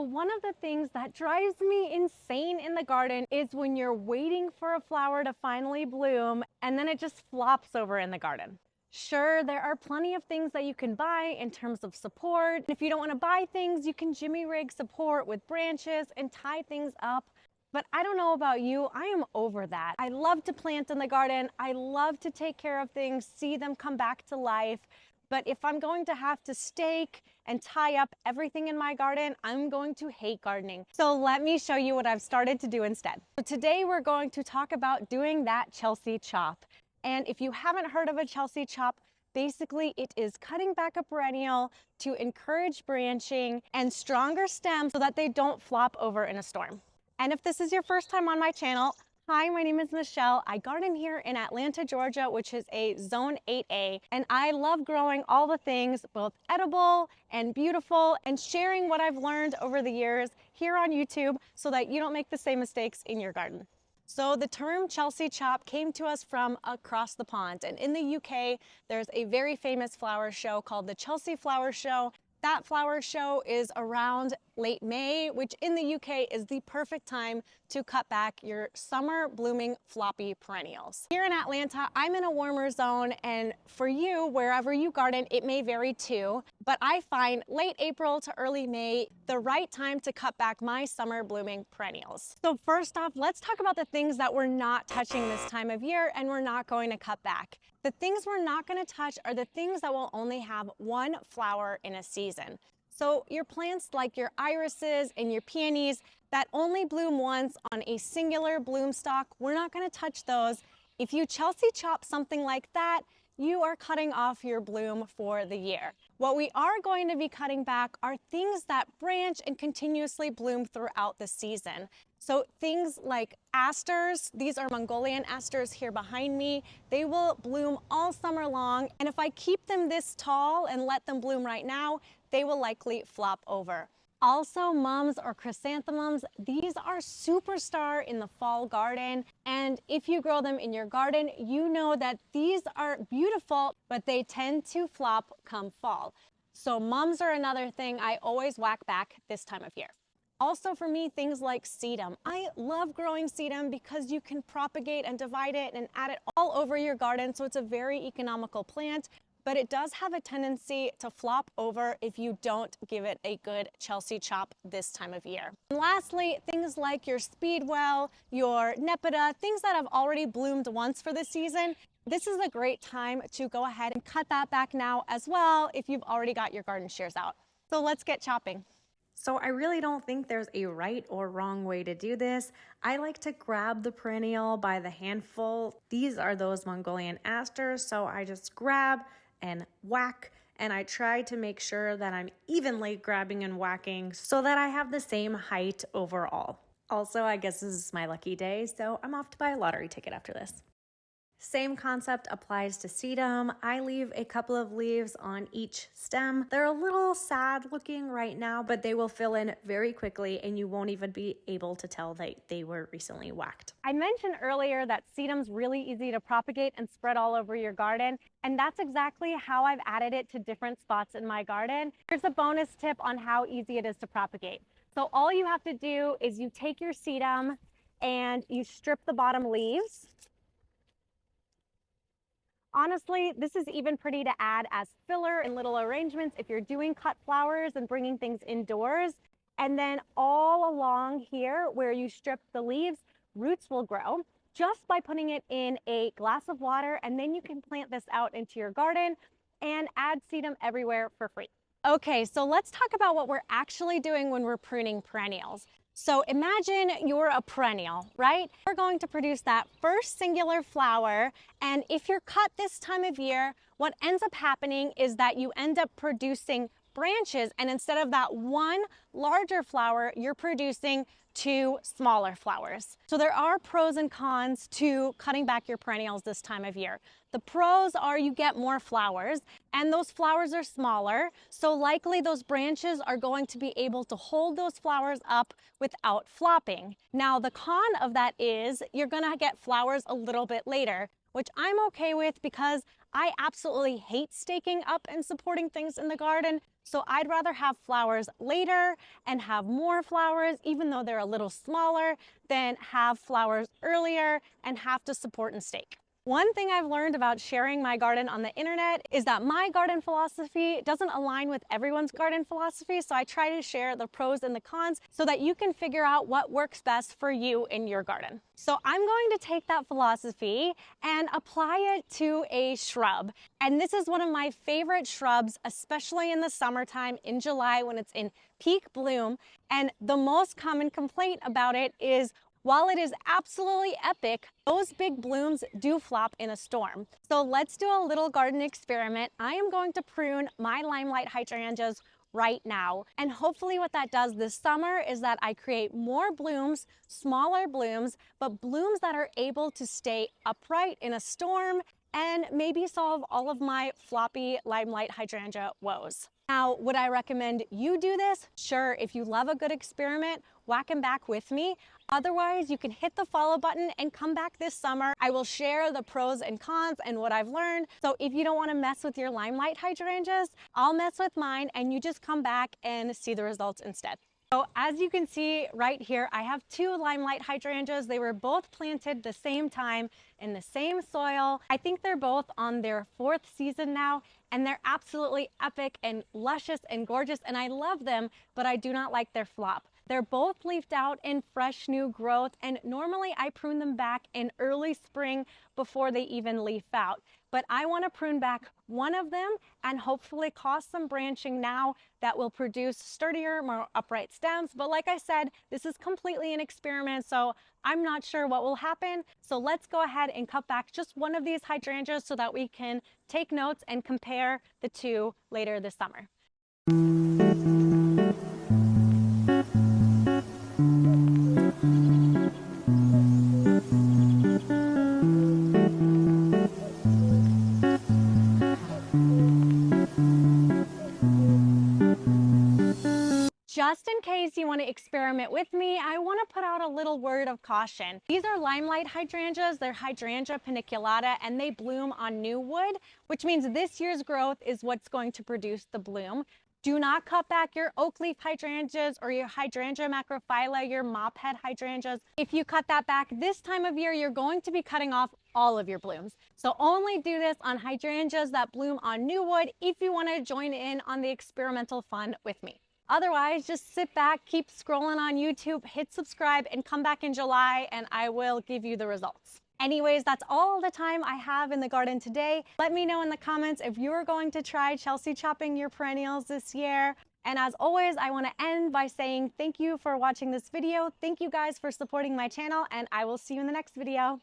one of the things that drives me insane in the garden is when you're waiting for a flower to finally bloom and then it just flops over in the garden. Sure, there are plenty of things that you can buy in terms of support. If you don't want to buy things, you can jimmy rig support with branches and tie things up. But I don't know about you, I am over that. I love to plant in the garden. I love to take care of things, see them come back to life. But if I'm going to have to stake and tie up everything in my garden, I'm going to hate gardening. So let me show you what I've started to do instead. So today we're going to talk about doing that Chelsea chop. And if you haven't heard of a Chelsea chop, basically it is cutting back a perennial to encourage branching and stronger stems so that they don't flop over in a storm. And if this is your first time on my channel, hi, my name is Michelle. I garden here in Atlanta, Georgia, which is a Zone 8A, and I love growing all the things, both edible and beautiful, and sharing what I've learned over the years here on YouTube so that you don't make the same mistakes in your garden. So the term Chelsea chop came to us from across the pond, and in the UK, there's a very famous flower show called the Chelsea Flower Show. That flower show is around late May, which in the UK is the perfect time to cut back your summer blooming floppy perennials. Here in Atlanta, I'm in a warmer zone, and for you, wherever you garden, it may vary too, but I find late April to early May the right time to cut back my summer blooming perennials. So first off, let's talk about the things that we're not touching this time of year and we're not going to cut back. The things we're not going to touch are the things that will only have one flower in a season. So your plants like your irises and your peonies that only bloom once on a singular bloom stalk, we're not going to touch those. If you Chelsea chop something like that, you are cutting off your bloom for the year. What we are going to be cutting back are things that branch and continuously bloom throughout the season. So things like asters, these are Mongolian asters here behind me. They will bloom all summer long, and if I keep them this tall and let them bloom right now, they will likely flop over. Also, mums or chrysanthemums, these are superstar in the fall garden, and if you grow them in your garden, you know that these are beautiful, but they tend to flop come fall. So mums are another thing I always whack back this time of year. Also for me, things like sedum. I love growing sedum because you can propagate and divide it and add it all over your garden, so it's a very economical plant, but it does have a tendency to flop over if you don't give it a good Chelsea chop this time of year. And lastly, things like your speedwell, your nepeta, things that have already bloomed once for the season, this is a great time to go ahead and cut that back now as well if you've already got your garden shears out. So let's get chopping. So I really don't think there's a right or wrong way to do this. I like to grab the perennial by the handful. These are those Mongolian asters, so I just grab and whack, and I try to make sure that I'm evenly grabbing and whacking so that I have the same height overall. Also, I guess this is my lucky day, so I'm off to buy a lottery ticket after this. Same concept applies to sedum. I leave a couple of leaves on each stem. They're a little sad looking right now, but they will fill in very quickly and you won't even be able to tell that they were recently whacked. I mentioned earlier that sedum's really easy to propagate and spread all over your garden, and that's exactly how I've added it to different spots in my garden. Here's a bonus tip on how easy it is to propagate. So all you have to do is you take your sedum and you strip the bottom leaves. Honestly, this is even pretty to add as filler in little arrangements if you're doing cut flowers and bringing things indoors. And then all along here where you strip the leaves, roots will grow just by putting it in a glass of water, and then you can plant this out into your garden and add sedum everywhere for free. Okay, so let's talk about what we're actually doing when we're pruning perennials. So imagine you're a perennial, right? We're going to produce that first singular flower, and if you're cut this time of year, what ends up happening is that you end up producing branches, and instead of that one larger flower, you're producing two smaller flowers. So there are pros and cons to cutting back your perennials this time of year. The pros are you get more flowers, and those flowers are smaller, so likely those branches are going to be able to hold those flowers up without flopping. Now the con of that is you're gonna get flowers a little bit later, which I'm okay with because I absolutely hate staking up and supporting things in the garden. So I'd rather have flowers later and have more flowers, even though they're a little smaller, than have flowers earlier and have to support and stake. One thing I've learned about sharing my garden on the internet is that my garden philosophy doesn't align with everyone's garden philosophy, so I try to share the pros and the cons so that you can figure out what works best for you in your garden. So I'm going to take that philosophy and apply it to a shrub. And this is one of my favorite shrubs, especially in the summertime in July when it's in peak bloom. And the most common complaint about it is, while it is absolutely epic, those big blooms do flop in a storm. So let's do a little garden experiment. I am going to prune my limelight hydrangeas right now. And hopefully what that does this summer is that I create more blooms, smaller blooms, but blooms that are able to stay upright in a storm and maybe solve all of my floppy limelight hydrangea woes. Now, would I recommend you do this? Sure, if you love a good experiment, whack 'em back with me. Otherwise, you can hit the follow button and come back this summer. I will share the pros and cons and what I've learned. So if you don't want to mess with your limelight hydrangeas, I'll mess with mine and you just come back and see the results instead. So as you can see right here, I have two limelight hydrangeas. They were both planted the same time in the same soil. I think they're both on their 4th season now, and they're absolutely epic and luscious and gorgeous, and I love them, but I do not like their flop. They're both leafed out in fresh new growth, and normally I prune them back in early spring before they even leaf out. But I want to prune back one of them and hopefully cause some branching now that will produce sturdier, more upright stems. But like I said, this is completely an experiment, so I'm not sure what will happen. So let's go ahead and cut back just one of these hydrangeas so that we can take notes and compare the two later this summer. Just in case you want to experiment with me, I want to put out a little word of caution. These are limelight hydrangeas. They're Hydrangea paniculata, and they bloom on new wood, which means this year's growth is what's going to produce the bloom. Do not cut back your oak leaf hydrangeas or your Hydrangea macrophylla, your mop head hydrangeas. If you cut that back this time of year, you're going to be cutting off all of your blooms. So only do this on hydrangeas that bloom on new wood if you want to join in on the experimental fun with me. Otherwise, just sit back, keep scrolling on YouTube, hit subscribe, and come back in July and I will give you the results. Anyways, that's all the time I have in the garden today. Let me know in the comments if you're going to try Chelsea chopping your perennials this year. And as always, I want to end by saying thank you for watching this video. Thank you guys for supporting my channel, and I will see you in the next video.